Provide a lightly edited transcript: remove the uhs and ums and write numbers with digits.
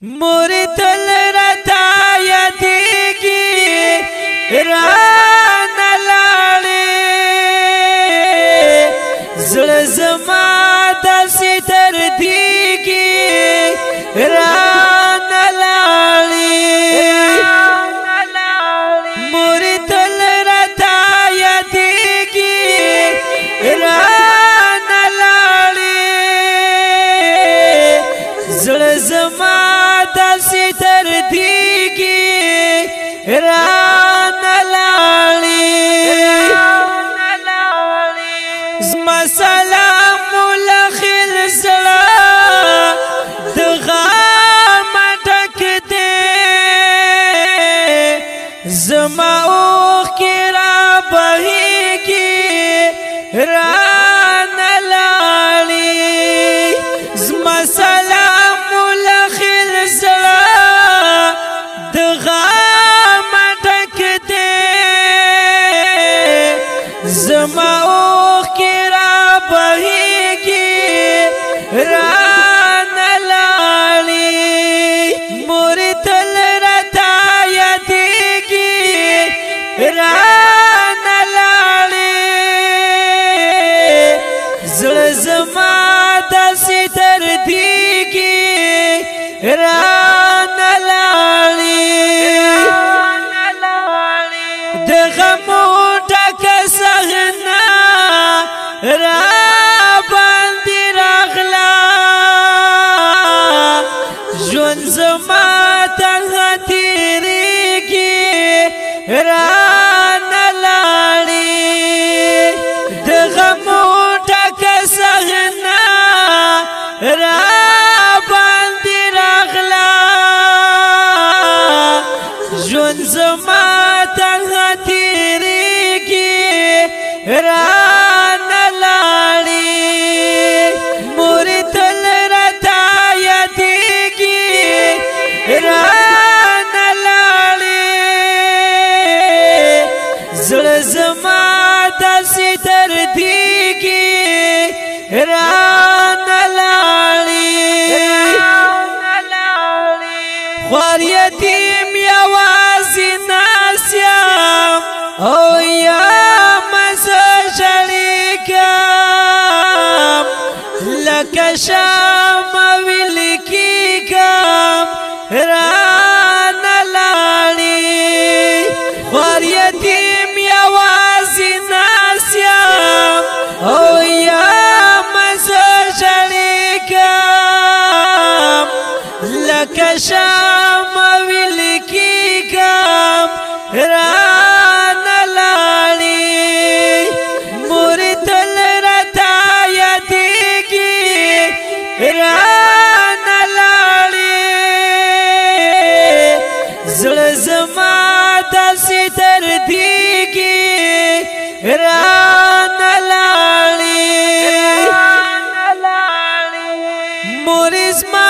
مرتل رتا یادیږي رانه لاړې زړه زما داسې دردېږي رانه لاړې مرتل رتا یادیږي رانه لاړې زړه زما داسې دردېږي رانه لاړې زما سلام ملخل زړه د غمه ډک دی زما اوښکې رابهېږي رانه لاړې زما سلام ملخل زړه د غمه ډک دی زما اوښکې رابهېږي رانه لاړې مرتل راته یادېږي رانه لاړې زړه زما داسې دردېږي رانه لاړې د غمو ډکه صحنه راباندې راغله ژوند زما تنها تېرېږي رانه لاړې د غمو ډکه صحنه راباندې راغله ژوند زما تنها تېرېږي رانه لاړې مرتل راته یادېږي رانه لاړې زړه زما داسې دردېږي رانه لاړې خوار یتیم یوازې ناست یم او یم زه ژړېږم لکه شمع ویلې کېږم رانه لاړې خوار یتیم یوازې ناست یم او یم زه ژړېږم لکه شمع ویلې کېږم رانه لاړې مرتل راته یادېږي رانه لاړې زړه زما داسې دردېږي رانه لاړې مور زما